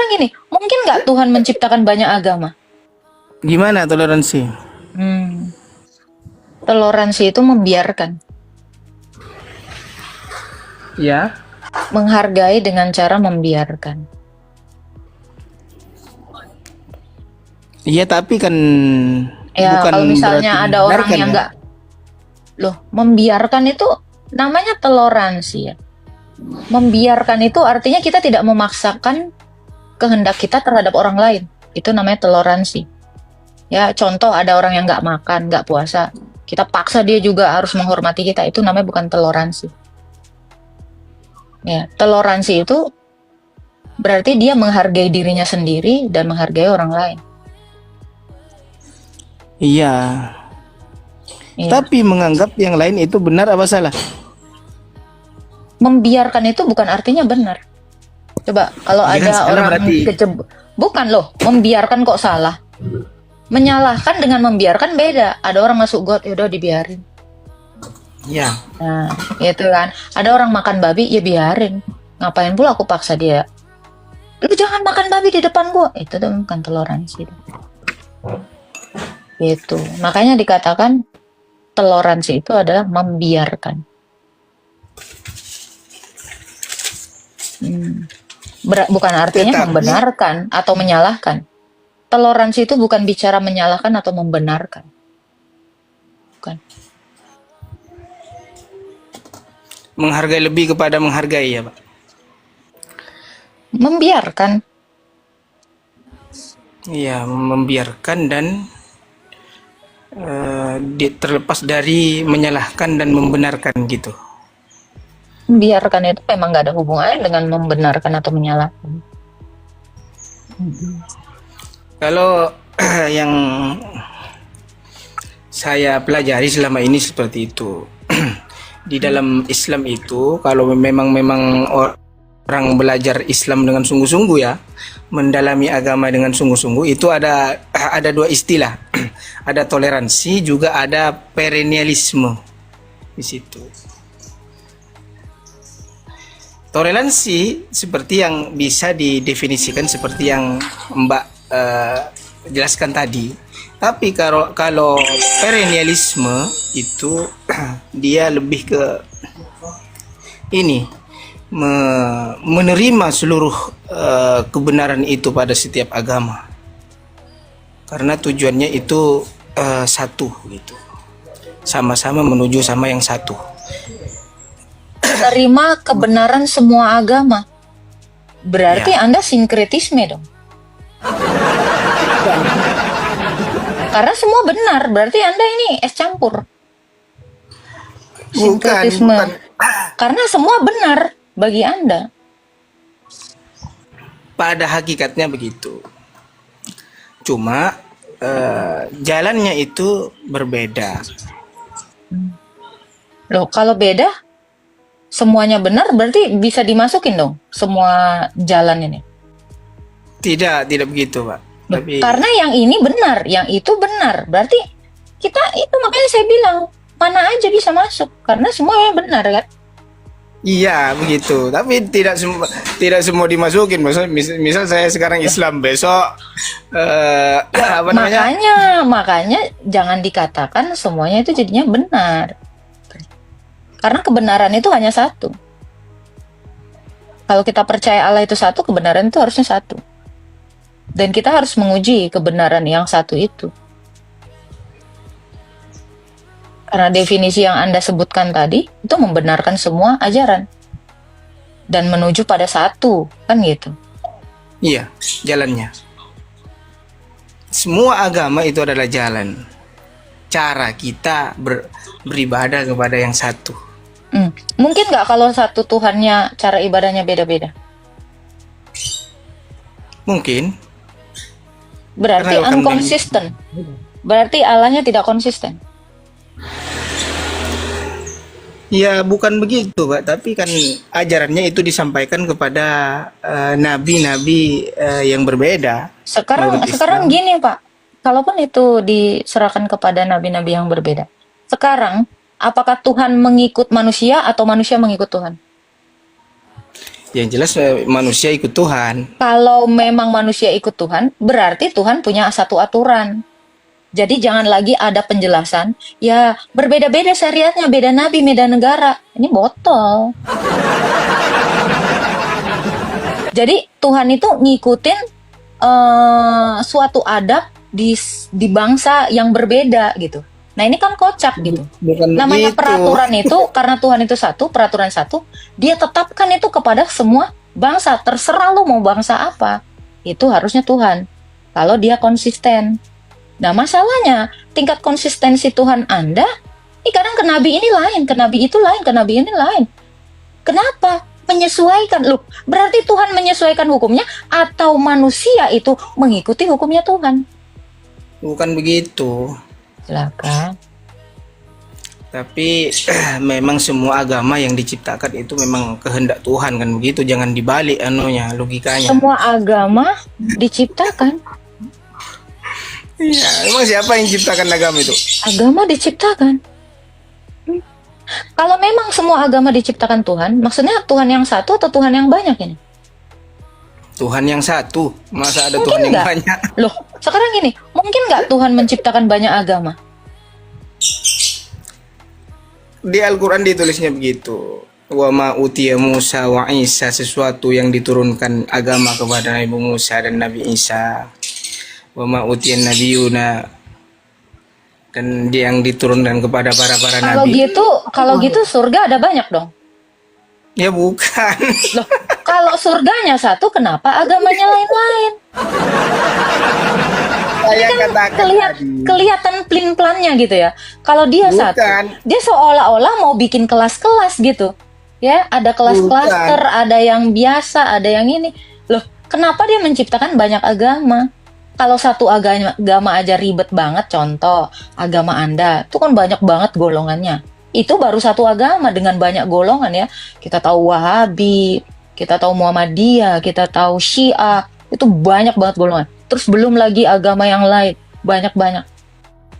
sekarang gini, mungkin nggak Tuhan menciptakan banyak agama? Gimana toleransi? Toleransi itu membiarkan, Ya. menghargai dengan cara membiarkan. Iya, tapi kan Ya, bukan kalau misalnya berarti ada orang membenarkan yang ya. nggak, loh, membiarkan itu namanya toleransi ya. Membiarkan itu artinya kita tidak memaksakan kehendak kita terhadap orang lain. Itu namanya toleransi. Ya, contoh ada orang yang nggak makan, nggak puasa. Kita paksa dia juga harus menghormati kita. Itu namanya bukan toleransi. Ya, toleransi itu berarti dia menghargai dirinya sendiri dan menghargai orang lain. Iya. Iya. Tapi menganggap yang lain itu benar apa salah? Membiarkan itu bukan artinya benar. Coba kalau Iya kan, ada salah orang berarti. bukan loh, membiarkan kok salah. Menyalahkan dengan membiarkan beda. Ada orang masuk got, yaudah dibiarin. Iya. Nah, itu kan. Ada orang makan babi, ya biarin. Ngapain pula aku paksa dia? Lu jangan makan babi di depan gua. Itu tuh bukan toleransi. Gitu. Makanya dikatakan toleransi itu adalah membiarkan. Bukan artinya Tetapi- membenarkan atau menyalahkan. Toleransi itu bukan bicara menyalahkan atau membenarkan. Bukan. Menghargai lebih kepada menghargai ya, Pak. Membiarkan. Iya, membiarkan dan terlepas dari menyalahkan dan membenarkan gitu. Membiarkan itu memang nggak ada hubungannya dengan membenarkan atau menyalahkan. Kalau yang saya pelajari selama ini seperti itu. Di dalam Islam itu kalau memang orang belajar Islam dengan sungguh-sungguh ya, mendalami agama dengan sungguh-sungguh, itu ada dua istilah. Ada toleransi, juga ada perennialisme di situ. Toleransi seperti yang bisa didefinisikan seperti yang Mbak jelaskan tadi. Tapi kalau perennialisme itu dia lebih ke ini, menerima seluruh kebenaran itu pada setiap agama. Karena tujuannya itu satu gitu. Sama-sama menuju sama yang satu. Terima kebenaran semua agama. Berarti Ya. Anda sinkretisme dong. Karena semua benar, berarti Anda ini es campur. Sinkretisme. Bukan. Karena semua benar bagi Anda. Pada hakikatnya begitu. Cuma jalannya itu berbeda. Loh, kalau beda, semuanya benar berarti bisa dimasukin dong semua jalan ini. Tidak begitu, Pak. Loh, Tapi karena yang ini benar, yang itu benar. Berarti kita itu makanya saya bilang mana aja bisa masuk karena semuanya benar kan. iya begitu. Tapi tidak semua dimasukin. Misal saya sekarang Islam, besok apa namanya? Makanya jangan dikatakan semuanya itu jadinya benar. Karena kebenaran itu hanya satu. Kalau kita percaya Allah itu satu, kebenaran itu harusnya satu. Dan kita harus menguji kebenaran yang satu itu. Karena definisi yang Anda sebutkan tadi, itu membenarkan semua ajaran. Dan menuju pada satu, kan gitu. Iya, jalannya. Semua agama itu adalah jalan. Cara kita beribadah kepada yang satu. Mungkin nggak kalau satu Tuhannya, cara ibadahnya beda-beda? Mungkin. Berarti Karena akan unconsistent. Berarti Allahnya tidak konsisten. Ya bukan begitu, Pak. Tapi kan ajarannya itu disampaikan kepada nabi-nabi yang berbeda. Sekarang Menurut Islam. gini Pak, kalaupun itu diserahkan kepada nabi-nabi yang berbeda, sekarang apakah Tuhan mengikut manusia atau manusia mengikut Tuhan? Yang jelas manusia ikut Tuhan. Kalau memang manusia ikut Tuhan, berarti Tuhan punya satu aturan. Jadi jangan lagi ada penjelasan, ya berbeda-beda syariatnya, beda nabi, beda negara. Ini botol. Jadi Tuhan itu ngikutin suatu adab di bangsa yang berbeda gitu. Nah ini kan kocak gitu. Bukan Namanya begitu. peraturan itu, karena Tuhan itu satu, peraturan satu, dia tetapkan itu kepada semua bangsa. Terserah lu mau bangsa apa, itu harusnya Tuhan. Kalau dia konsisten. Nah masalahnya, tingkat konsistensi Tuhan Anda, ini kadang ke nabi ini lain, ke nabi itu lain, ke nabi ini lain. Kenapa? Menyesuaikan. Loh, berarti Tuhan menyesuaikan hukumnya atau manusia itu mengikuti hukumnya Tuhan? Bukan begitu. Silakan. Tapi memang semua agama yang diciptakan itu memang kehendak Tuhan kan begitu. Jangan dibalik anunya, logikanya. Semua agama diciptakan. Iya, emang siapa yang ciptakan agama itu? Agama diciptakan. Kalau memang semua agama diciptakan Tuhan, maksudnya Tuhan yang satu atau Tuhan yang banyak ini? Tuhan yang satu. Masa ada Mungkin Tuhan yang nggak? banyak? Loh, sekarang gini, mungkin nggak Tuhan menciptakan banyak agama? Di Al-Quran ditulisnya begitu. Wa ma utiya Musa wa Isa, sesuatu yang diturunkan agama kepada Nabi Musa dan Nabi Isa. Wa ma utiya nabiyuna, dan yang diturunkan kepada para Kalau nabi. gitu surga ada banyak dong. Ya bukan. Loh, kalau surganya satu, kenapa agamanya lain-lain? Saya katakan tadi. Kelihatan plin-plannya gitu ya. Kalau dia Bukan. satu, dia seolah-olah mau bikin kelas-kelas gitu. Ya, ada kelas klaster, ada yang biasa, ada yang ini. Loh, kenapa dia menciptakan banyak agama? Kalau satu agama aja ribet banget, contoh agama Anda, itu kan banyak banget golongannya. Itu baru satu agama dengan banyak golongan ya. Kita tahu Wahabi, kita tahu Muhammadiyah, kita tahu Syiah, itu banyak banget golongan. Terus belum lagi agama yang lain, banyak-banyak.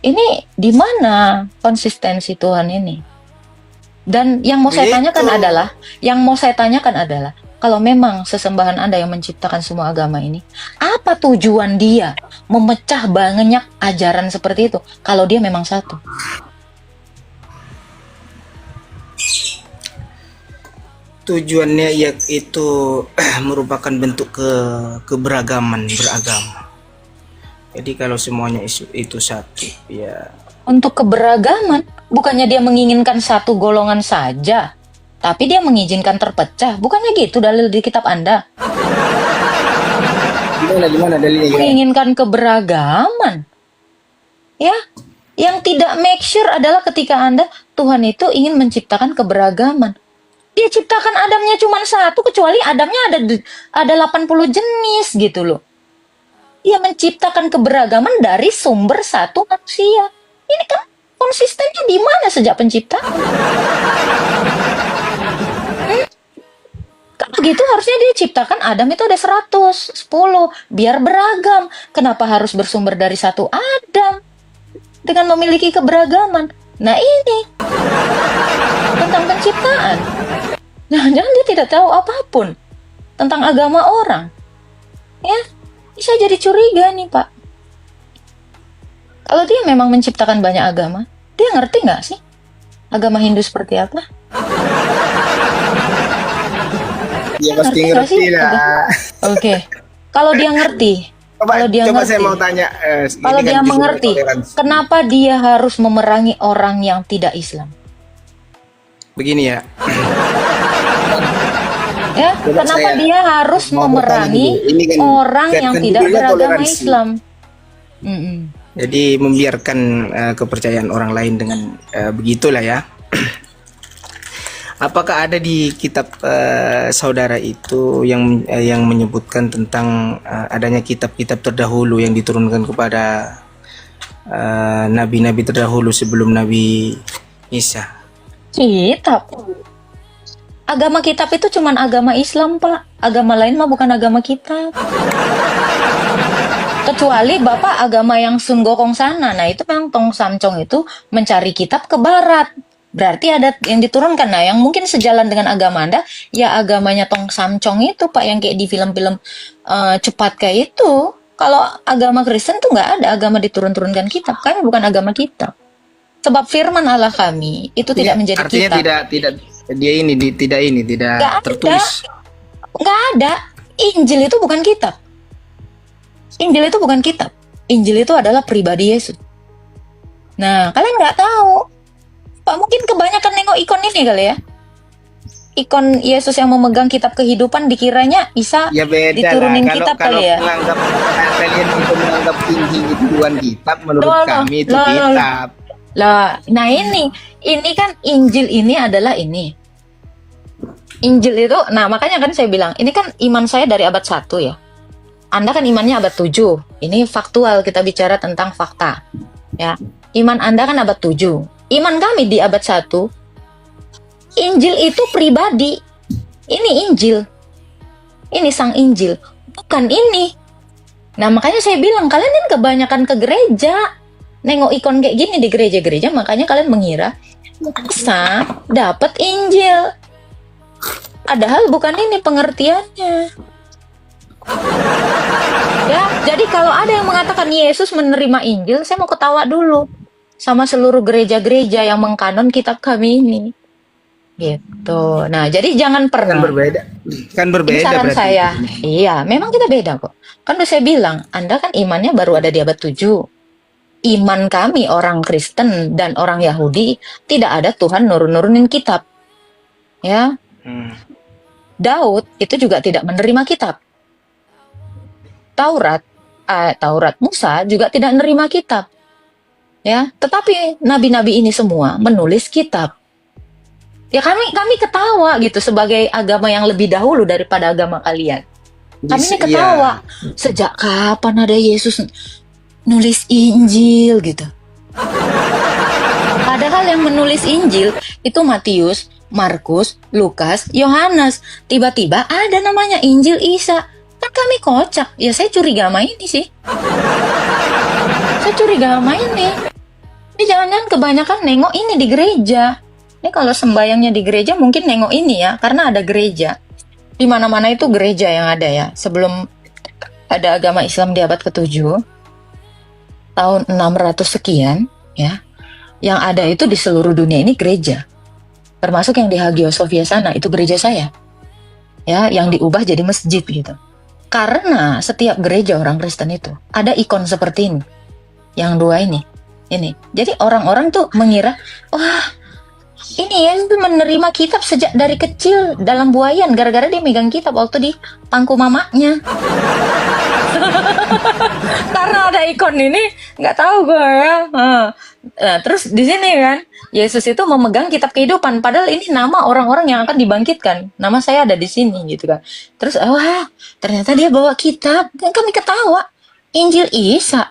Ini di mana konsistensi Tuhan ini? Dan yang mau saya tanyakan adalah, kalau memang sesembahan Anda yang menciptakan semua agama ini, apa tujuan dia memecah banyak ajaran seperti itu kalau dia memang satu? Tujuannya yaitu merupakan bentuk keberagaman beragama. Jadi kalau semuanya itu satu, ya. Untuk keberagaman, bukannya dia menginginkan satu golongan saja, tapi dia mengizinkan terpecah. Bukannya gitu dalil di kitab Anda? Gimana dalilnya? Menginginkan keberagaman. Ya, yang tidak make sure adalah ketika Tuhan itu ingin menciptakan keberagaman. Dia ciptakan Adamnya cuma satu, kecuali Adamnya ada 80 jenis gitu loh. Dia menciptakan keberagaman dari sumber satu manusia. Ini kan konsistennya di mana sejak penciptaan? Kalau gitu harusnya dia ciptakan Adam itu ada 110, biar beragam. Kenapa harus bersumber dari satu Adam? Dengan memiliki keberagaman. Nah ini, tentang penciptaan. Jangan-jangan dia tidak tahu apapun tentang agama orang. Ya, bisa jadi curiga nih Pak. Kalau dia memang menciptakan banyak agama, dia ngerti nggak sih agama Hindu seperti apa? Dia pasti ngerti lah. Oke. Kalau dia ngerti, Coba saya mau tanya. kalau dia mengerti, kenapa dia harus memerangi orang yang tidak Islam? Begini ya. Ya, kenapa dia harus memerangi orang yang tidak beragama Islam? Jadi membiarkan kepercayaan orang lain dengan begitulah ya. Apakah ada di kitab saudara itu yang menyebutkan tentang adanya kitab-kitab terdahulu yang diturunkan kepada nabi-nabi terdahulu sebelum Nabi Isa? Kitab. Agama kitab itu cuman agama Islam, Pak. Agama lain mah bukan agama kitab. Kecuali Bapak agama yang Sun Gokong sana. Nah, itu memang Tong Samcong itu mencari kitab ke barat. Berarti ada yang diturunkan. Nah, yang mungkin sejalan dengan agama Anda, ya agamanya Tong Samcong itu, Pak, yang kayak di film-film cepat kayak itu. Kalau agama Kristen tuh nggak ada agama diturun-turunkan kitab. Kami bukan agama kitab. Sebab firman Allah kami itu tidak menjadi Artinya kitab. tidak dia ini tidak Nggak ada. tertulis. Nggak ada. Injil itu bukan kitab. Injil itu bukan kitab. Injil itu adalah pribadi Yesus. Nah, kalian nggak tahu. Pak, mungkin kebanyakan nengok ikon ini kali ya. Ikon Yesus yang memegang kitab kehidupan dikiranya Isa Ya beda lah. diturunin Kalau kitab kalau kali ya. kalian itu menganggap tinggi itu bukan kitab, menurut Loh, kami itu loh, loh. kitab. Lah, nah ini kan Injil ini adalah ini. Injil itu, nah makanya kan saya bilang, ini kan iman saya dari abad 1 ya. Anda kan imannya abad 7. Ini faktual, kita bicara tentang fakta. Ya. Iman Anda kan abad 7. Iman kami di abad 1. Injil itu pribadi. Ini Injil. Ini sang Injil. Bukan ini. Nah, makanya saya bilang, kalian kan kebanyakan ke gereja. Nengok ikon kayak gini di gereja-gereja, makanya kalian mengira bisa dapat Injil. Padahal bukan ini pengertiannya. Ya, jadi kalau ada yang mengatakan Yesus menerima Injil, saya mau ketawa dulu sama seluruh gereja-gereja yang mengkanon kitab kami ini. Gitu. Nah, jadi jangan Kan pernah. berbeda. Kan Ini berbeda saran berarti. saya. Iya, memang kita beda kok. Kan udah saya bilang, Anda kan imannya baru ada di abad 7. Iman kami orang Kristen dan orang Yahudi tidak ada Tuhan nurunin kitab. Ya, Hmm. Daud itu juga tidak menerima kitab. Taurat Musa juga tidak menerima kitab. Ya, tetapi nabi-nabi ini semua menulis kitab. Ya kami ketawa gitu sebagai agama yang lebih dahulu daripada agama kalian. Kami ini ketawa. Sejak kapan ada Yesus nulis Injil gitu? Padahal yang menulis Injil itu Matius, Markus, Lukas, Yohanes. Tiba-tiba ada namanya Injil Isa. Kan kami kocak. Ya saya curiga sama ini sih. Saya curiga sama ini. Ini jangan-jangan kebanyakan nengok ini di gereja. Ini kalau sembayangnya di gereja mungkin nengok ini ya, karena ada gereja. Di mana-mana itu gereja yang ada ya. Sebelum ada agama Islam di abad ke-7, tahun 600 sekian ya. Yang ada itu di seluruh dunia ini gereja. Termasuk yang di Hagia Sophia sana, itu gereja saya. Ya, yang diubah jadi masjid gitu. Karena setiap gereja orang Kristen itu ada ikon seperti ini. Yang dua ini. Ini. Jadi orang-orang tuh mengira, wah, ini ya menerima kitab sejak dari kecil dalam buayan gara-gara dia megang kitab waktu di pangku mamanya. Karena ada ikon ini, nggak tahu gue ya. Nah, terus di sini kan Yesus itu memegang kitab kehidupan, padahal ini nama orang-orang yang akan dibangkitkan. Nama saya ada di sini gitu kan. Terus wah, ternyata dia bawa kitab. Kan kami ketawa. Injil Isa.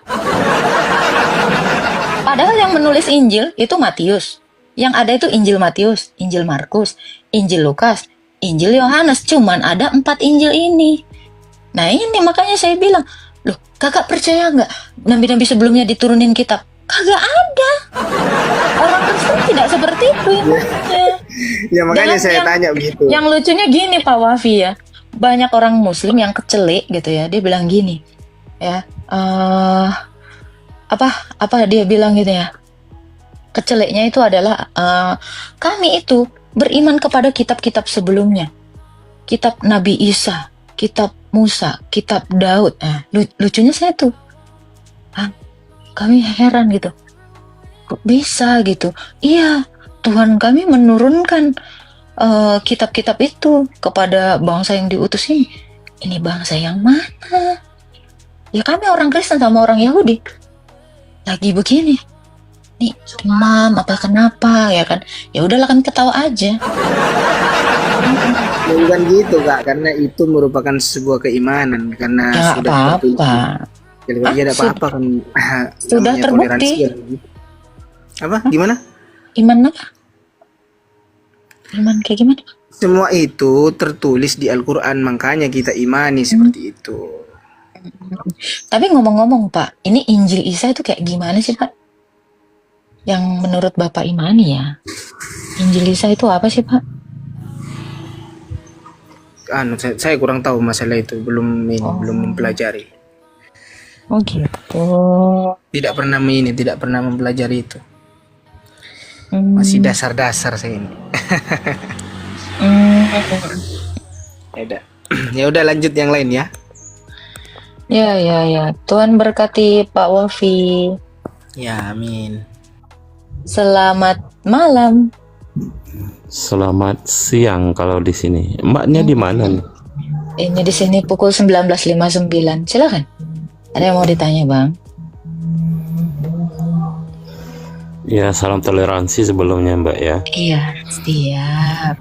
Padahal yang menulis Injil itu Matius. Yang ada itu Injil Matius, Injil Markus, Injil Lukas, Injil Yohanes. Cuman ada 4 Injil ini. Nah ini makanya saya bilang, loh kakak percaya nggak nabi-nabi sebelumnya diturunin kitab? Kagak ada. Orang Kristen tidak seperti itu. Ya makanya Dan saya tanya begitu. Yang lucunya gini Pak Wafi ya, banyak orang Muslim yang kecelik gitu ya, dia bilang gini, ya, apa dia bilang gitu ya, keceliknya itu adalah kami itu beriman kepada kitab-kitab sebelumnya, kitab Nabi Isa, kitab Musa, kitab Daud. Nah, lucunya saya tuh, kami heran gitu, kok bisa gitu? Iya, Tuhan kami menurunkan kitab-kitab itu kepada bangsa yang diutus ini. Ini bangsa yang mana? Ya kami orang Kristen sama orang Yahudi. Lagi begini. Nih, demam apa kenapa ya kan? Ya udahlah kan ketawa aja. Bukan gitu kak, karena itu merupakan sebuah keimanan karena Ya sudah apa-apa. Jadi kalau ada apa-apa kan Sudah namanya terbukti. toleransi kan. Apa? Gimana? Iman apa? Iman kayak gimana? Semua itu tertulis di Al-Quran, makanya kita imani seperti itu. Tapi ngomong-ngomong Pak, ini Injil Isa itu kayak gimana sih Pak? Yang menurut Bapak imani ya? Injil Isa itu apa sih, Pak? Saya kurang tahu masalah itu, belum mempelajari. Oh gitu. Tidak pernah mempelajari itu. Hmm. Masih dasar-dasar saya ini. Hmm. Ya udah lanjut yang lain ya. Ya. Tuhan berkati Pak Wafi. Ya, amin. Selamat malam. Selamat siang kalau di sini. Mbaknya di mana nih? Ini di sini pukul 19.59. Silakan. Ada yang mau ditanya, Bang? Ya, salam toleransi sebelumnya, Mbak ya. Iya, siap.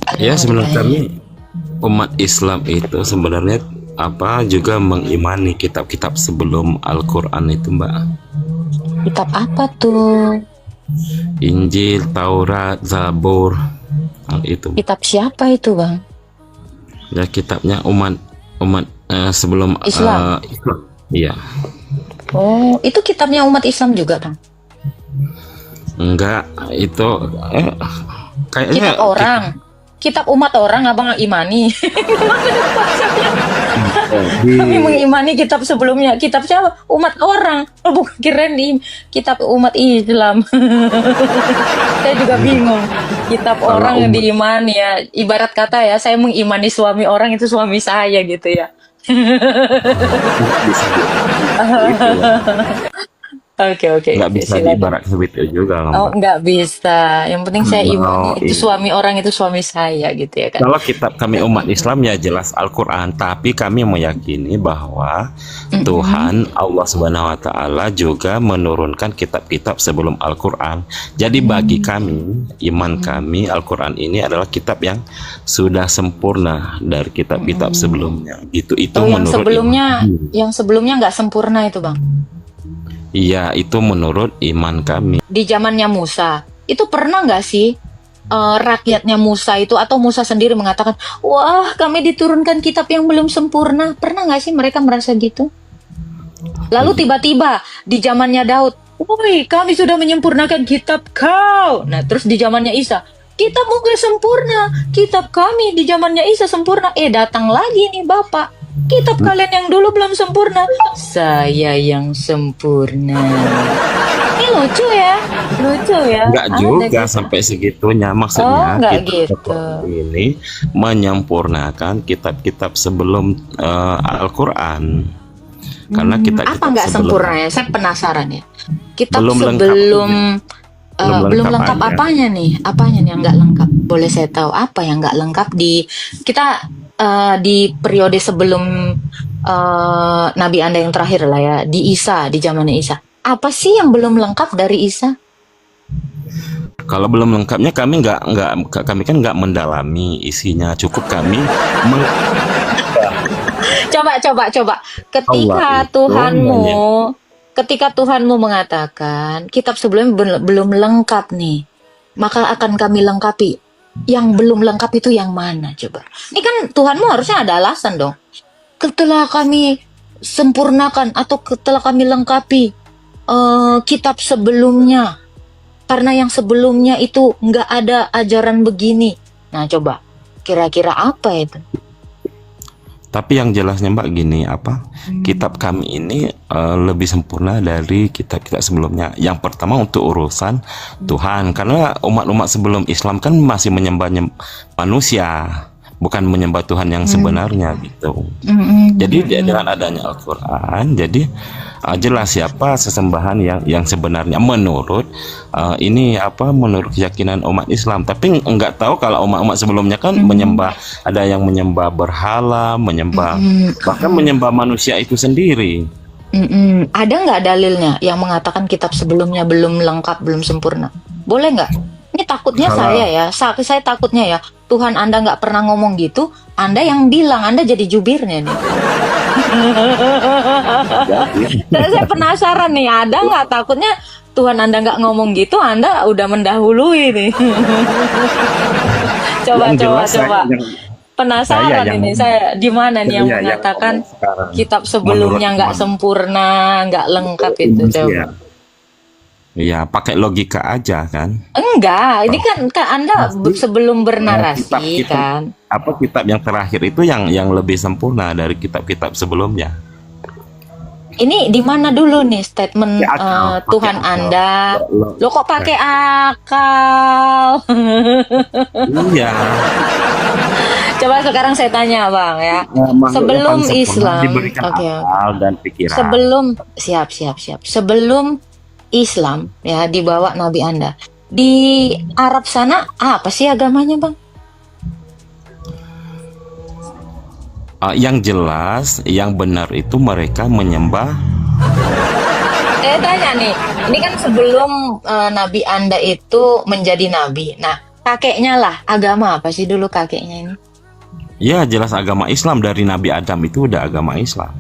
Ada Ya, yang mau sebenarnya ditanya? kami umat Islam itu sebenarnya juga mengimani kitab-kitab sebelum Al-Quran itu, Mbak. Kitab apa tuh? Injil, Taurat, Zabur, hal itu. Kitab siapa itu, Bang? Ya, kitabnya umat sebelum Islam. Islam. Iya. Oh, itu kitabnya umat Islam juga, Bang? Enggak, itu kayaknya Kitab orang. Kitab umat orang, Abang imani. Kami mengimani kitab sebelumnya. Kitab siapa? Umat orang. Oh, bukan, kirain di kitab umat Islam. Saya juga bingung. Kitab Kalau orang yang umat- diimani ya. Ibarat kata ya, saya mengimani suami orang itu suami saya gitu ya. bisa gitu ya. Oke. Nggak bisa Silakan. diibarat seperti itu juga, Oh, Mbak. nggak bisa. Yang penting saya imani itu iya. suami orang itu suami saya gitu ya kan. Kalau kitab kami umat Islam ya jelas Al-Quran, tapi kami meyakini bahwa Tuhan Allah Subhanahu wa Ta'ala juga menurunkan kitab-kitab sebelum Al-Quran. Jadi bagi kami, iman kami, Al-Quran ini adalah kitab yang sudah sempurna dari kitab-kitab sebelumnya. Itu Oh, yang menurut sebelumnya, iman. yang sebelumnya nggak sempurna itu, Bang. Iya, itu menurut iman kami. Di zamannya Musa, itu pernah nggak sih rakyatnya Musa itu atau Musa sendiri mengatakan, wah kami diturunkan kitab yang belum sempurna? Pernah nggak sih mereka merasa gitu? Lalu tiba-tiba di zamannya Daud, woi kami sudah menyempurnakan kitab kau. Nah terus di zamannya Isa, kitab bukan sempurna, kitab kami di zamannya Isa sempurna. Datang lagi nih Bapak, kitab kalian yang dulu belum sempurna, saya yang sempurna. Ini lucu ya. Enggak Ada juga gitu. sampai segitunya. Oh, Maksudnya enggak kitab gitu. Al-Quran ini menyempurnakan kitab-kitab sebelum Al-Quran. Karena kitab-kitab Apa nggak sebelum sempurna ya? Saya penasaran ya. Kitab Belum lengkap. sebelum belum lengkap lengkap aja. apanya nih? Apanya nih yang nggak lengkap? Boleh saya tahu apa yang nggak lengkap di kita di periode sebelum Nabi Anda yang terakhir lah ya, di Isa, di zamannya Isa. Apa sih yang belum lengkap dari Isa? Kalau belum lengkapnya kami kami kan nggak mendalami isinya. Cukup kami Coba. Allah itu Ketika Tuhanmu mengatakan kitab sebelumnya belum lengkap nih, maka akan kami lengkapi. Yang belum lengkap itu yang mana coba? Ini kan Tuhanmu harusnya ada alasan dong. Setelah kami sempurnakan atau setelah kami lengkapi kitab sebelumnya, karena yang sebelumnya itu nggak ada ajaran begini. Nah coba, kira-kira apa itu? Tapi yang jelasnya Mbak gini, kitab kami ini lebih sempurna dari kitab-kitab sebelumnya. Yang pertama untuk urusan Tuhan, karena umat-umat sebelum Islam kan masih menyembah manusia, bukan menyembah Tuhan yang sebenarnya gitu. Jadi dengan adanya Al-Quran, jadi jelas siapa sesembahan yang sebenarnya menurut menurut keyakinan umat Islam. Tapi enggak tahu kalau umat-umat sebelumnya kan ada yang menyembah berhala, bahkan menyembah manusia itu sendiri. Ada nggak dalilnya yang mengatakan kitab sebelumnya belum lengkap, belum sempurna? Boleh nggak? Ini takutnya saya takutnya ya, Tuhan Anda nggak pernah ngomong gitu, Anda yang bilang, Anda jadi jubirnya nih. Saya penasaran nih, ada nggak takutnya Tuhan Anda nggak ngomong gitu, Anda udah mendahului nih. Coba. Penasaran ini saya di mana nih yang mengatakan kitab sebelumnya nggak sempurna, nggak lengkap itu coba. Ya, pakai logika aja kan. Enggak, ini kan Anda sebelum bernarasi Kitab-kitab kan. apa kitab yang terakhir itu yang lebih sempurna dari kitab-kitab sebelumnya. Ini di mana dulu nih statement Pakai akal, pakai Tuhan akal. Anda? Lo kok pakai akal? Iya. Coba sekarang saya tanya Bang ya. Makhluk Sebelum yang paling sempurna Islam, diberikan oke. akal dan pikiran. Sebelum siap. Sebelum Islam ya dibawa Nabi Anda. Di Arab sana apa sih agamanya Bang? Yang jelas, yang benar itu mereka menyembah. Saya tanya nih, ini kan sebelum Nabi Anda itu menjadi Nabi. Nah, kakeknya lah, agama apa sih dulu kakeknya ini? Ya jelas agama Islam, dari Nabi Adam itu udah agama Islam.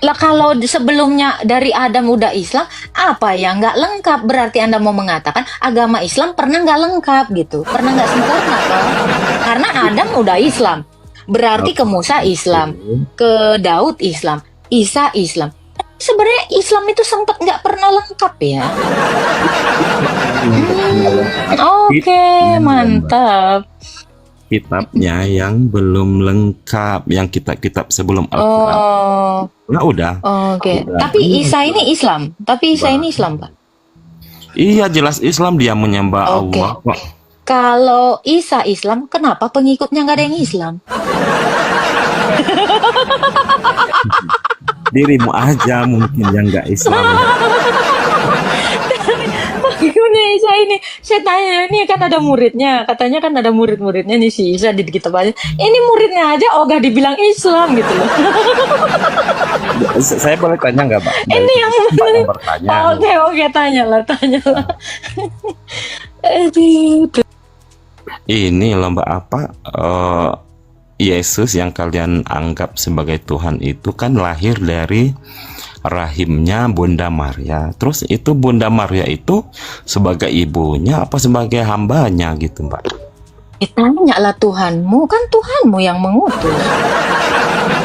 Lah kalau sebelumnya dari Adam udah Islam, apa yang nggak lengkap? Berarti Anda mau mengatakan agama Islam pernah nggak lengkap gitu? Pernah nggak sempurna toh? Karena Adam udah Islam. Berarti ke Musa Islam, ke Daud Islam, Isa Islam. Sebenarnya Islam itu sempat nggak pernah lengkap ya. Oke, mantap. Kitabnya yang belum lengkap, yang kitab-kitab sebelum Al-Quran. Oh, Nah udah. oke. Tapi Isa ini Islam. Tapi Isa ini Islam, Pak. Iya jelas Islam, dia menyembah Oke. Allah kok. Kalau Isa Islam, kenapa pengikutnya nggak ada yang Islam? Dirimu aja mungkin yang nggak Islam. Pengikutnya Isa ini, saya tanya, ini kan ada muridnya, katanya kan ada murid-muridnya nih si Isa di kitab aja. Ini muridnya aja ogah dibilang Islam gitu loh. Saya boleh tanya nggak, Pak? Ini yang Pak yang bertanya. Oke, tanyalah. Aduh. Ini lomba apa? Yesus yang kalian anggap sebagai Tuhan itu kan lahir dari rahimnya Bunda Maria. Terus itu Bunda Maria itu sebagai ibunya apa sebagai hambanya gitu, Mbak? Tanyalah Tuhanmu, kan Tuhanmu yang mengutus.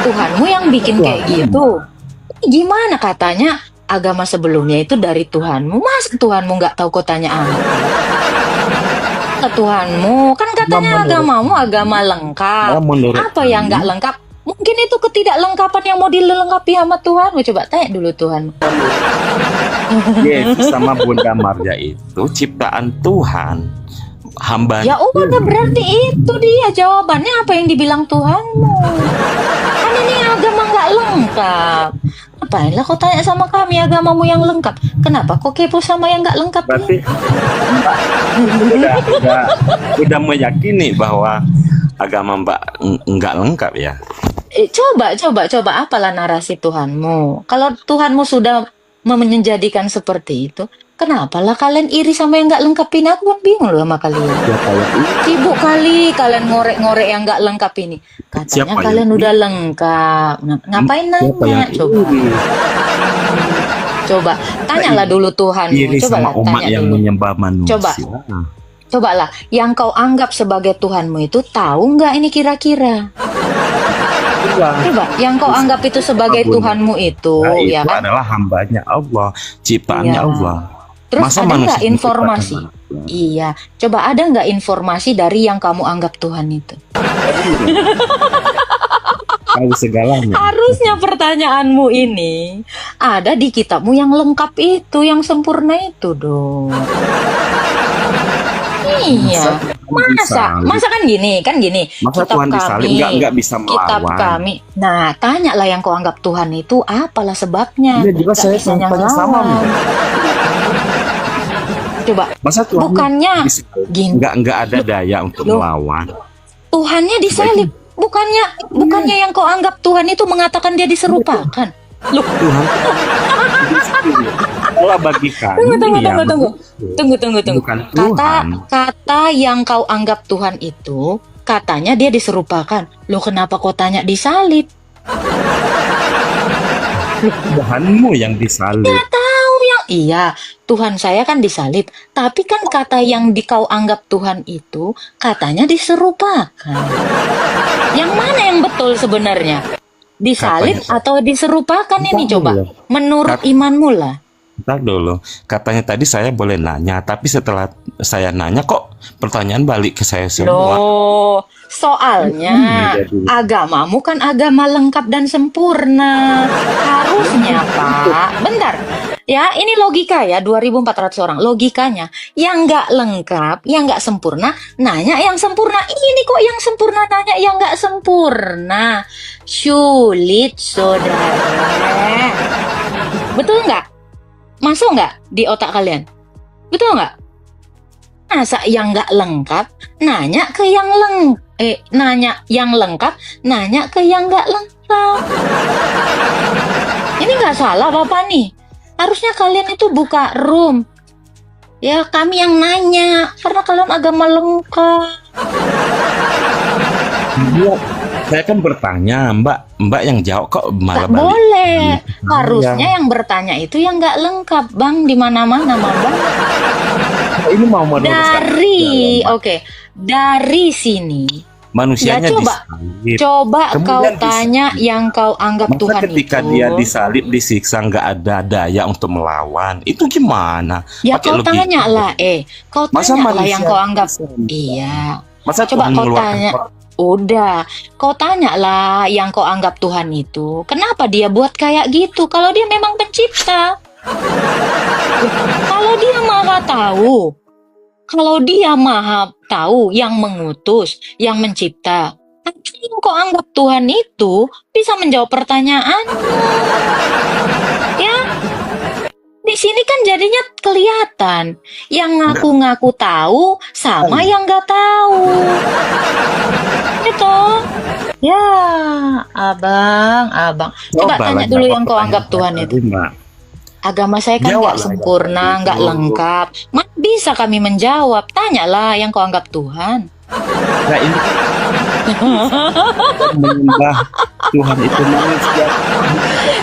Tuhanmu yang bikin kayak gitu. Gimana katanya agama sebelumnya itu dari Tuhanmu? Mas Tuhanmu nggak tahu kok tanya apa? Ke Tuhanmu kan katanya agamamu agama lengkap. Apa yang nggak lengkap? Mungkin itu ketidaklengkapan yang mau dilengkapi sama Tuhanmu. Coba tanya dulu Tuhan. Yesus sama Bunda Maria itu ciptaan Tuhan, hamba. Ya udah berarti itu dia jawabannya, apa yang dibilang Tuhanmu. Kan ini agama nggak lengkap. Ngapain lah kau tanya sama kami agamamu yang lengkap? Kenapa kok kepo sama yang nggak lengkap? Berarti udah meyakini bahwa agama Mbak nggak lengkap ya? Coba apalah narasi Tuhanmu. Kalau Tuhanmu sudah menjadikan seperti itu, kenapa lah kalian iri sama yang nggak lengkapin? Aku kan bingung loh sama kalian. Sibuk kali kalian ngorek-ngorek yang nggak lengkap ini. Katanya Siapa kalian yang udah lengkap. Nah, ngapain Siapa nanya? yang Coba tanyalah dulu Tuhanmu. iri Coba sama lah umat tanya yang dulu. menyembah manusia? Cobalah, yang kau anggap sebagai Tuhanmu itu tahu nggak ini kira-kira? Coba, yang kau anggap itu sebagai Tuhanmu itu, Nah, itu ya kan? adalah hambanya Allah, ciptaannya Iya. Allah. Terus Masa ada manusia nggak diciptakan informasi? manusia? Iya, coba ada nggak informasi dari yang kamu anggap Tuhan itu? Tahu segalanya. Harusnya pertanyaanmu ini ada di kitabmu yang lengkap itu, yang sempurna itu dong. Iya, masa kan gini. Masa Kitab Tuhan disalib nggak bisa kitab melawan? kami. Nah, tanyalah yang kau anggap Tuhan itu apalah sebabnya? Iya juga Nggak saya bisa tanya ngelawan. sama. Coba, Masa Tuhan bukannya gini, nggak ada daya untuk Loh. melawan? Tuhannya disalib. Bukannya yang kau anggap Tuhan itu mengatakan dia diserupakan. Loh, Tuhan Allah bagi kami tunggu. bukan Tuhan. Kata yang kau anggap Tuhan itu, katanya dia diserupakan. Loh, kenapa kau tanya disalib? Tuhanmu yang disalib. Tahu yang iya, Tuhan saya kan disalib. Tapi kan kata yang kau anggap Tuhan itu, katanya diserupakan. Yang mana yang betul sebenarnya? Disalib Katanya. atau diserupakan ini Entah coba? dulu. Menurut imanmu lah. Ntar dulu. Katanya tadi saya boleh nanya, tapi setelah saya nanya kok pertanyaan balik ke saya semua. Loh, soalnya Jadi agamamu kan agama lengkap dan sempurna. Harusnya, Pak. Bentar. Ya, ini logika ya, 2.400 orang. Logikanya, yang nggak lengkap, yang nggak sempurna, nanya yang sempurna. Ini kok yang sempurna nanya yang nggak sempurna. Sulit, saudara. Betul nggak? Masuk nggak di otak kalian? Betul nggak? Masa yang nggak lengkap nanya ke yang nanya yang lengkap nanya ke yang nggak lengkap. Ini nggak salah Bapak nih. Harusnya kalian itu buka room. Ya kami yang nanya karena kalian agama lengkap. Iya, saya kan bertanya, Mbak yang jawab kok malah Nggak balik. boleh. Iya. Harusnya yang bertanya itu yang nggak lengkap, Bang. Di mana-mana, Bang. Ini mau meluruskan Dari sini. manusianya Ya, disalib. Coba kau Kemudian tanya yang kau anggap Masa Tuhan ketika itu. dia disalib, disiksa, nggak ada daya untuk melawan, itu gimana? Ya Pakai kau logika. tanya lah, kau Masa tanya lah manusia yang kau anggap. disalib? Iya. Masa Coba Tuhan kau mengeluarkan tanya. Udah, kau tanya lah yang kau anggap Tuhan itu. Kenapa dia buat kayak gitu? Kalau dia memang pencipta. Kalau dia maha tahu. Kalau dia maha tahu yang mengutus, yang mencipta. Yang kau anggap Tuhan itu bisa menjawab pertanyaan. Ya, di sini kan jadinya kelihatan yang ngaku-ngaku tahu sama yang nggak tahu. Gitu. Ya, abang. Coba tanya dulu yang kau anggap Tuhan itu. Agama saya kan nggak sempurna, nggak lengkap. Mana bisa kami menjawab? Tanyalah yang kau anggap Tuhan. Nah, ini menyembah Tuhan itu manusia.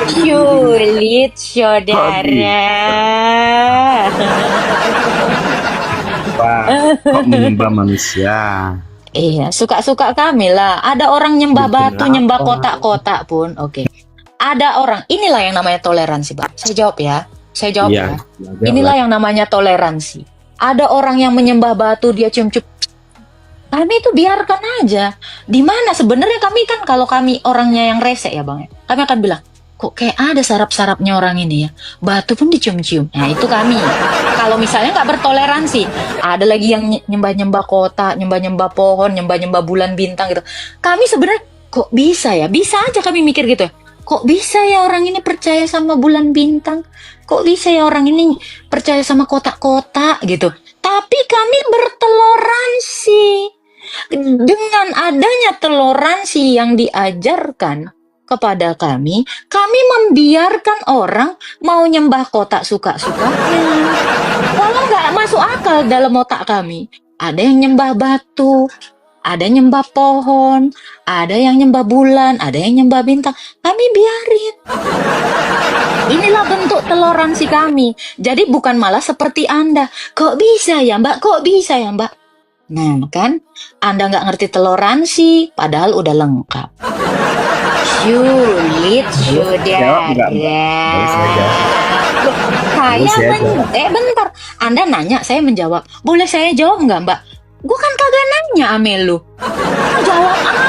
Sulit, saudara. Kok menyembah manusia? Iya, suka-suka kami lah. Ada orang nyembah batu, Kenapa? nyembah kotak-kotak pun. Oke. Ada orang, inilah yang namanya toleransi, Pak. Saya jawab ya. Iya. Inilah yang namanya toleransi. Ada orang yang menyembah batu, dia cium-cium. Kami itu biarkan aja. Di mana sebenarnya kami kan kalau kami orangnya yang rese ya, Bang. Kami akan bilang, kok kayak ada sarap-sarapnya orang ini ya. Batu pun dicium-cium. Nah, itu kami. Kalau misalnya nggak bertoleransi, ada lagi yang nyembah-nyembah kotak, nyembah-nyembah pohon, nyembah-nyembah bulan bintang gitu. Kami sebenarnya kok bisa ya? Bisa aja kami mikir gitu ya. Kok bisa ya orang ini percaya sama bulan bintang? Kok bisa ya orang ini percaya sama kotak-kotak gitu? Tapi kami bertoleransi. Dengan adanya toleransi yang diajarkan kepada kami membiarkan orang mau nyembah kotak suka-sukanya. Walau nggak masuk akal dalam otak kami. Ada yang nyembah batu, ada yang nyembah pohon, ada yang nyembah bulan, ada yang nyembah bintang. Kami biarin. Inilah bentuk toleransi kami. Jadi bukan malah seperti Anda. Kok bisa ya Mbak? Kok bisa ya Mbak? Nah kan, Anda nggak ngerti toleransi, padahal udah lengkap. Sulit, Jawab nggak, Mbak? Saya bentar. Anda nanya, saya menjawab. Boleh saya jawab nggak Mbak? Gue kan kagak nanya ame lu. Jawab apa?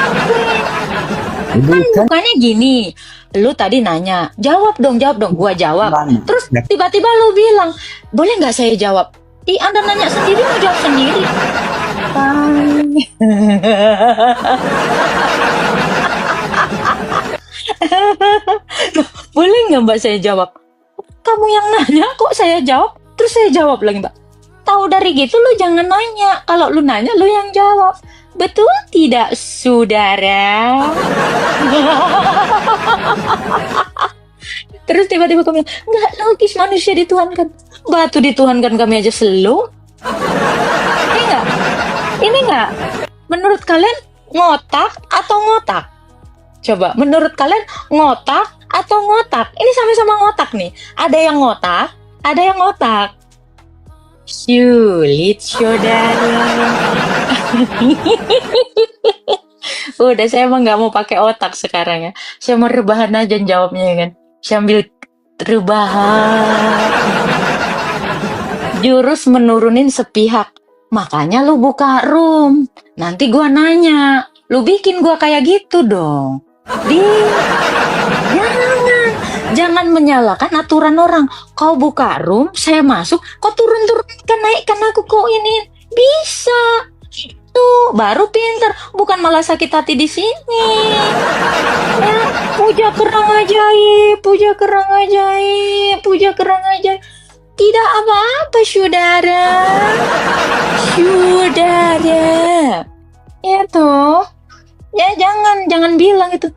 Kan bukannya gini. Lu tadi nanya, jawab dong. Gua jawab. Terus tiba-tiba lu bilang, boleh nggak saya jawab? Anda nanya sendiri, mau jawab sendiri. Boleh nggak Mbak saya jawab? Kamu yang nanya kok saya jawab? Terus saya jawab lagi Mbak. Tahu dari gitu lu jangan nanya. Kalau lu nanya lu yang jawab. Betul tidak saudara? Terus tiba-tiba kamu bilang, nggak logis manusia dituhankan. Batu dituhankan kami aja slow. Ini nggak? Menurut kalian ngotak atau ngotak? Coba, menurut kalian ngotak atau ngotak? Ini sama-sama ngotak nih. Ada yang ngotak, ada yang ngotak. Sulit, saudara. Udah, saya emang nggak mau pakai otak sekarang ya. Saya mau rebahan aja jawabnya ya kan. Saya ambil Rebahan. Jurus menurunin sepihak. Makanya lu buka room. Nanti gua nanya, lu bikin gua kayak gitu dong. Jangan menyalahkan aturan orang. Kau buka room, saya masuk, kau turun-turunkan, naikkan aku kok ini. Bisa. Tuh, baru pinter. Bukan malah sakit hati di sini. Ya, puja kerang ajaib, puja kerang ajaib, puja kerang ajaib. Tidak apa-apa, saudara. Saudara. Ya toh. Ya jangan bilang itu.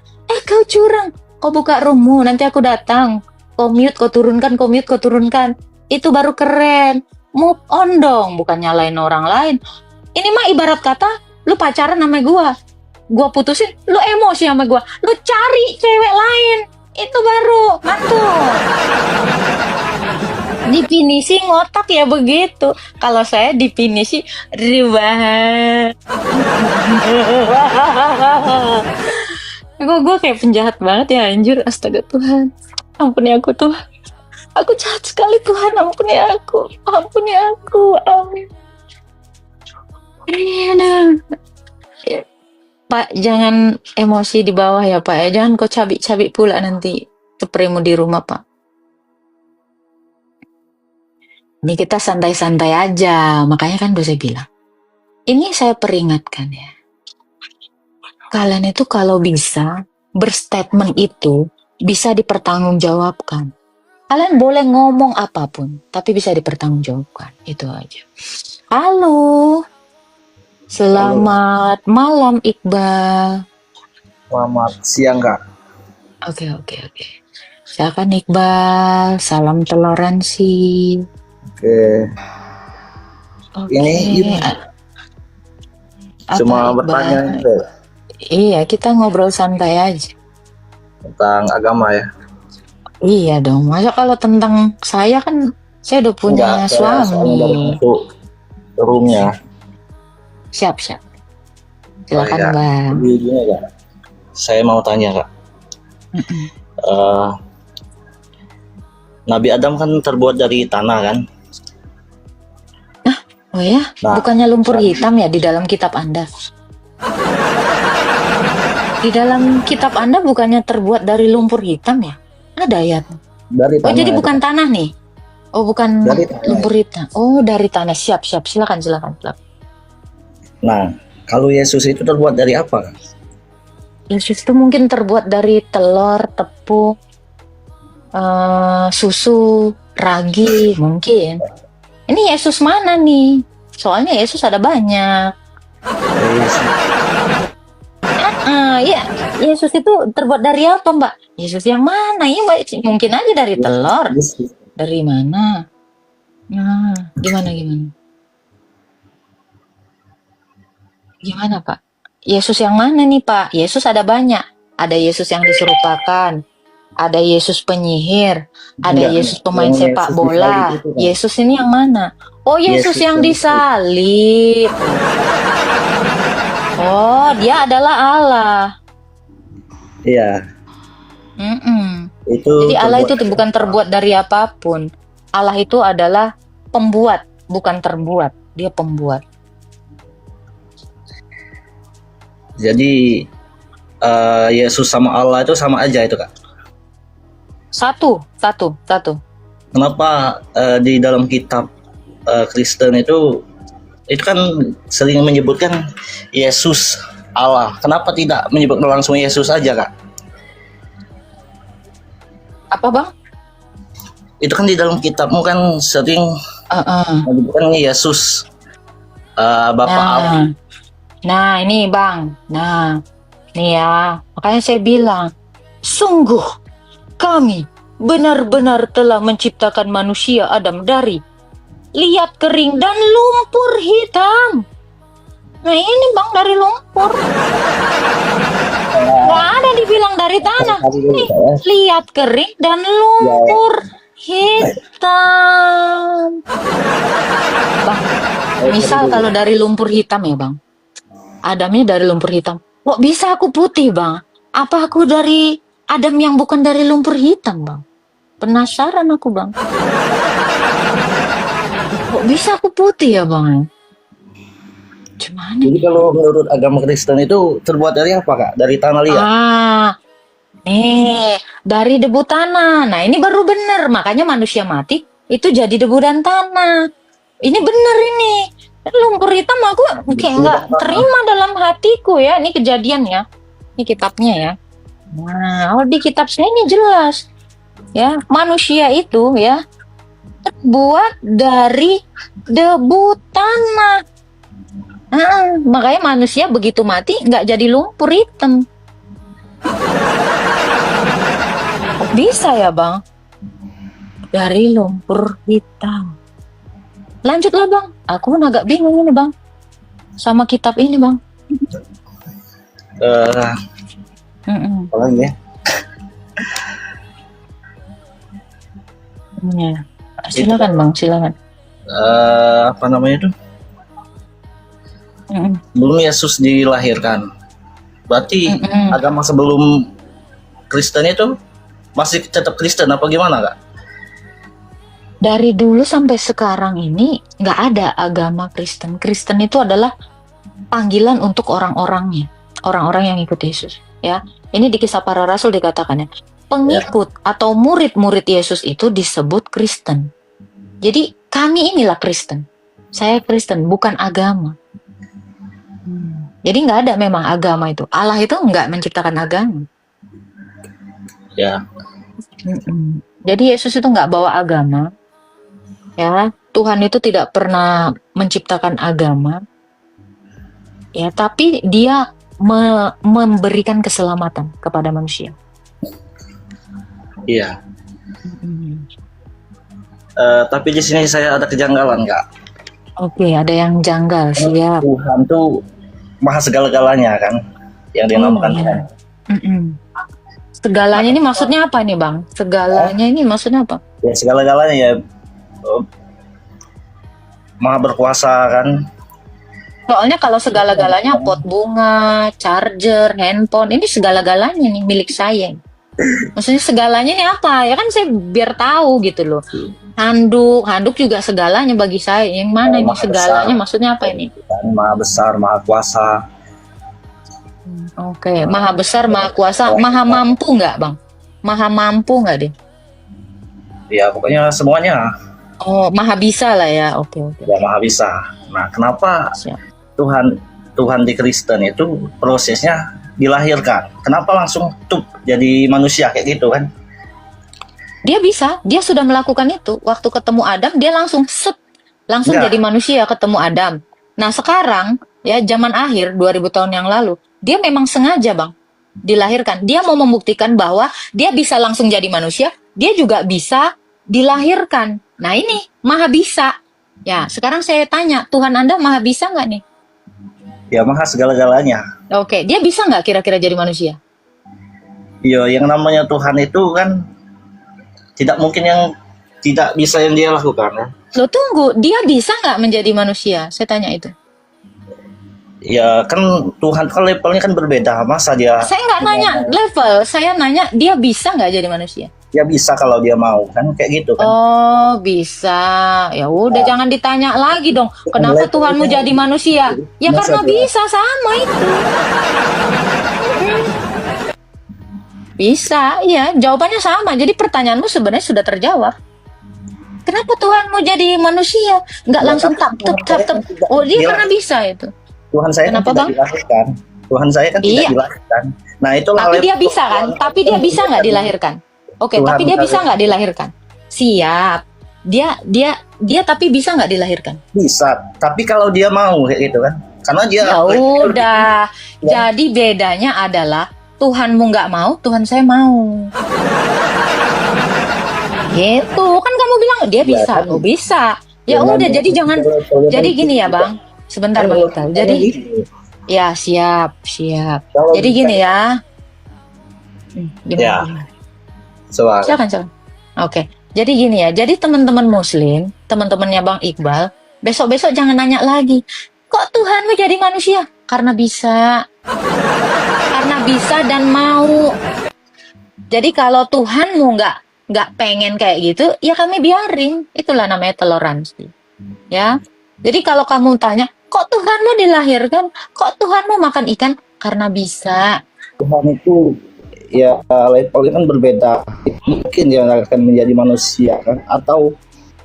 Kau curang. Kau buka roommu, nanti aku datang. Kau mute, kau turunkan, kau mute, kau turunkan. Itu baru keren. Move on dong, bukan nyalain orang lain. Ini mah ibarat kata, lu pacaran sama gua putusin, lu emosi sama gua, lu cari cewek lain. Itu baru mantul. Definisi ngotak ya begitu. Kalau saya definisi rebahan. Gue kayak penjahat banget ya, anjir. Astaga Tuhan, ampuni aku Tuhan. Aku jahat sekali Tuhan, ampuni aku. Ampuni aku, amin. Pak, jangan emosi di bawah ya Pak ya. Jangan kau cabik-cabik pula nanti spraymu di rumah Pak. Ini kita santai-santai aja. Makanya kan udah saya bilang. Ini saya peringatkan ya. Kalian itu kalau bisa berstatement itu bisa dipertanggungjawabkan. Kalian boleh ngomong apapun, tapi bisa dipertanggungjawabkan. Itu aja. Halo. Selamat malam Iqbal. Selamat siang Kak. Oke. Silakan Iqbal. Salam toleransi. Oke. Ini Apa, cuma Iqbal? bertanya gitu, Iya, kita ngobrol santai aja. tentang agama ya. Iya dong. Masa kalau tentang saya kan saya udah punya Enggak, saya soalnya baru suami. masuk roomnya. Siap. Silakan iya. Bang. Jadi gini Kak, saya mau tanya Kak. Nabi Adam kan terbuat dari tanah kan? Oh ya, Nah, bukannya lumpur hitam ya di dalam kitab Anda? Di dalam kitab Anda bukannya terbuat dari lumpur hitam ya? Ada ayat. Dari Oh, tanah. jadi bukan tanah nih. Oh, bukan Dari tanah. lumpur hitam. Oh, dari tanah. Siap. Silakan. Nah, kalau Yesus itu terbuat dari apa? Yesus itu mungkin terbuat dari telur, tepung, susu, ragi, mungkin. Ini Yesus mana nih? Soalnya Yesus ada banyak. Yesus. Iya, Yesus itu terbuat dari apa, Mbak? Yesus yang mana? Ya, Mbak, mungkin aja dari telur. Yesus. Dari mana? Nah, gimana? Gimana, Pak? Yesus yang mana nih, Pak? Yesus ada banyak. Ada Yesus yang diserupakan. Ada Yesus penyihir. Ada Enggak, Yesus pemain yang sepak Yesus bola. disalib itu, Pak. Yesus ini yang mana? Oh, Yesus Yesus yang yang disalib. Oh, dia adalah Allah. Iya, Mm-mm. itu Jadi Allah itu terbuat- bukan terbuat dari apapun. Allah itu adalah pembuat, bukan terbuat. Dia pembuat. Jadi Yesus sama Allah itu sama aja itu Kak. Satu. Kenapa di dalam kitab Kristen itu kan sering menyebutkan Yesus Allah. Kenapa tidak menyebut langsung Yesus aja Kak? Apa, Bang? Itu kan di dalam kitabmu kan sering menyebutkan Yesus Bapa Allah. Nah, ini Bang. Nah, nih ya. Makanya saya bilang, sungguh kami benar-benar telah menciptakan manusia Adam dari liat kering dan lumpur hitam. Nah, ini Bang dari lumpur. Nggak ada dibilang dari tanah. Nih, liat kering dan lumpur hitam. Bang, misal kalau dari lumpur hitam ya Bang, Adamnya dari lumpur hitam. Kok bisa aku putih Bang? Apa aku dari Adam yang bukan dari lumpur hitam Bang? Penasaran aku, Bang. Kok bisa aku putih ya, Bang? Gimana? Jadi kalau menurut agama Kristen itu terbuat dari apa, Kak? Dari tanah liat. Nih, dari debu tanah. Nah, ini baru bener. Makanya manusia mati itu jadi debu dan tanah. Ini bener ini. Lumpur hitam aku kayak nggak terima dalam hatiku ya. Ini kejadian ya. Ini kitabnya ya. Nah, di kitab saya ini jelas. Ya, manusia itu ya terbuat dari debu tanah. Makanya manusia begitu mati nggak jadi lumpur hitam. Kok bisa ya, Bang? Dari lumpur hitam. Lanjutlah, Bang. Aku agak bingung ini, Bang. Sama kitab ini, Bang. Apa lagi ya? Ya. Silakan, Bang. Silakan. Apa namanya itu? Belum Yesus dilahirkan. Berarti agama sebelum Kristen itu masih tetap Kristen apa gimana, Kak? Dari dulu sampai sekarang ini nggak ada agama Kristen. Kristen itu adalah panggilan untuk orang-orangnya, orang-orang yang ikut Yesus. Ya, ini di Kisah Para Rasul dikatakan ya, pengikut atau murid-murid Yesus itu disebut Kristen. Jadi kami inilah Kristen. Saya Kristen, bukan agama. Jadi nggak ada memang agama itu. Allah itu nggak menciptakan agama. Ya. Jadi Yesus itu nggak bawa agama. Ya, Tuhan itu tidak pernah menciptakan agama. Ya, tapi Dia memberikan keselamatan kepada manusia. Iya. Tapi di sini saya ada kejanggalan, Kak. Oke, ada yang janggal, siap. Tuhan tuh maha segala-galanya kan, yang dinamakan Tuhan. Segalanya ini maksudnya apa nih, Bang? Segalanya ini maksudnya apa? Ya segala-galanya ya, maha berkuasa kan. Soalnya kalau segala-galanya pot bunga, charger, handphone, ini segala-galanya nih milik saya. Maksudnya segalanya ini apa? Ya kan saya biar tahu gitu loh. Handuk juga segalanya bagi saya. Yang mana ini segalanya? Besar. Maksudnya apa ini? Maha besar, maha kuasa. Oke, maha besar, maha kuasa, maha mampu nggak, Bang? Maha mampu nggak deh? Ya pokoknya semuanya. Oh, maha bisa lah ya. Oke. Ya maha bisa. Nah, kenapa Siap. Tuhan di Kristen itu prosesnya dilahirkan? Kenapa langsung jadi manusia kayak gitu kan? Dia bisa, dia sudah melakukan itu. Waktu ketemu Adam, dia langsung Enggak. jadi manusia ketemu Adam. Nah sekarang, ya zaman akhir 2000 tahun yang lalu, dia memang sengaja, Bang, dilahirkan. Dia mau membuktikan bahwa dia bisa langsung jadi manusia, dia juga bisa dilahirkan. Nah ini, maha bisa. Ya, sekarang saya tanya, Tuhan Anda maha bisa nggak nih? Ya maha segala-galanya. Oke, dia bisa nggak kira-kira jadi manusia? Iya, yang namanya Tuhan itu kan tidak mungkin yang tidak bisa yang dia lakukan ya. Lo tunggu, dia bisa nggak menjadi manusia? Saya tanya itu. Ya kan Tuhan kan levelnya kan berbeda, masa dia? Saya nggak nanya level, saya nanya dia bisa nggak jadi manusia? Ya bisa kalau dia mau kan kayak gitu kan. Oh bisa, ya udah jangan ditanya lagi dong. Kenapa Tuhanmu jadi manusia? Ya karena bisa sama itu. Bisa, ya jawabannya sama. Jadi pertanyaanmu sebenarnya sudah terjawab. Kenapa Tuhanmu jadi manusia? Nggak langsung tap. Oh dia karena bisa itu. Tuhan saya Kenapa, kan Bang? tidak dilahirkan. Tuhan saya kan tidak dilahirkan. Nah itulah. Tapi dia bisa kan? Tapi dia bisa nggak dilahirkan? Oke, Tuhan tapi dia bisa dilahirkan. nggak dilahirkan? Siap. Dia tapi bisa nggak dilahirkan? Bisa, tapi kalau dia mau kayak gitu kan. Karena dia Ya udah. Jadi bedanya adalah Tuhanmu nggak mau, Tuhan saya mau. Gitu kan kamu bilang dia bisa, kan. lo bisa. Ya udah, jadi jangan. Jadi gini ya Bang. Sebentar Bang Iqbal. Jadi ya siap. Jadi gini ya. Ya. Gimana? Soal. Silakan. Oke. Jadi gini ya. Jadi teman-teman Muslim, teman-temannya Bang Iqbal, besok-besok jangan nanya lagi. Kok Tuhanmu jadi manusia? Karena bisa. Karena bisa dan mau. Jadi kalau Tuhanmu nggak pengen kayak gitu, ya kami biarin. Itulah namanya toleransi. Ya. Jadi kalau kamu tanya, kok Tuhanmu dilahirkan? Kok Tuhanmu makan ikan? Karena bisa. Tuhan itu ya levelnya kan berbeda. Mungkin dia akan menjadi manusia kan, atau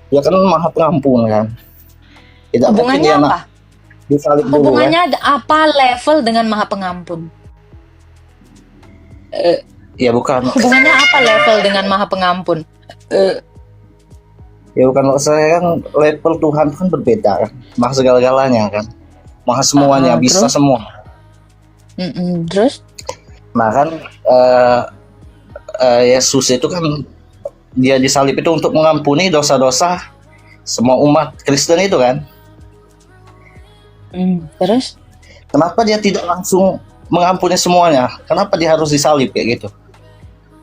dia kan maha pengampun kan. Tidak mungkin Hubungannya dia apa? disalib dulu kan. Hubungannya apa level dengan maha pengampun? Ya bukan, Hubungannya apa level dengan maha pengampun? ya bukan maksud saya kan level Tuhan kan berbeda kan. Maha segala-galanya kan. Maha semuanya, bisa terus? semua. Terus? Nah kan Yesus itu kan dia disalib itu untuk mengampuni dosa-dosa semua umat Kristen itu kan. Terus? Kenapa dia tidak langsung mengampuni semuanya? Kenapa dia harus disalib kayak gitu?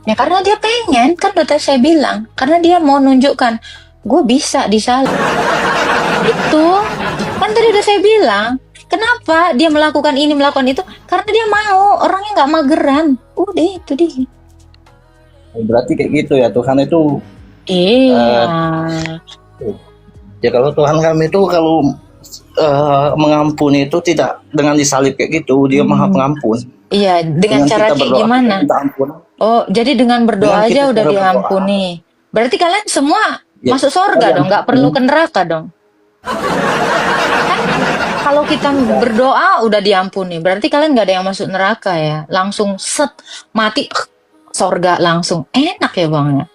Ya karena dia pengen, kan udah saya bilang. Karena dia mau nunjukkan, gue bisa disalib. Itu, kan tadi udah saya bilang. Kenapa dia melakukan ini, melakukan itu? Karena dia mau, orangnya nggak mageran. Udah, itu dia. Berarti kayak gitu ya, Tuhan itu. Iya. Ya kalau Tuhan kami itu kalau mengampuni itu tidak dengan disalib kayak gitu, dia maha pengampun. Iya, dengan cara kita kayak berdoa, gimana? kita ampun. Oh, jadi dengan berdoa Dengan kita aja udah cara berdoa. diampuni. Berarti kalian semua Ya, masuk surga kita dong, nggak perlu ke neraka dong. Kalau kita berdoa udah diampuni, berarti kalian nggak ada yang masuk neraka ya. Langsung set, mati, surga langsung. Enak ya bang ya.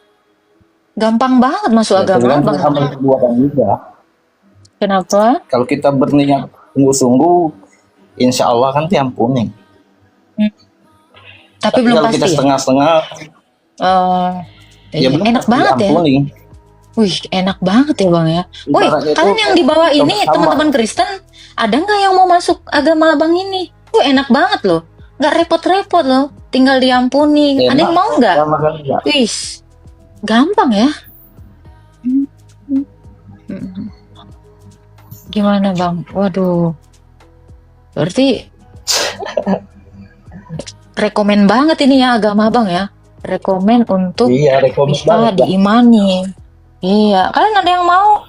Gampang banget masuk Ya, agama tergantung bang. amal perbuatan juga. Kenapa? Kalau kita berniat sungguh-sungguh, insya Allah kan diampuni. Tapi belum kalau pasti kita ya. setengah-setengah, Iya, belum enak pasti banget ya. diampuni. Wih, enak banget ya bang ya. Wih, Ibaratnya itu kalian yang di bawah ini sama. teman-teman Kristen, ada nggak yang mau masuk agama abang ini? Enak banget loh, nggak repot-repot loh, tinggal diampuni. Ada yang mau nggak? Ya, makanya. Wih, gampang ya. Gimana bang? Waduh, berarti rekomen banget ini ya agama bang ya. Rekomen untuk Iya, rekomendasi bisa banget. diimani. Iya, kalian ada yang mau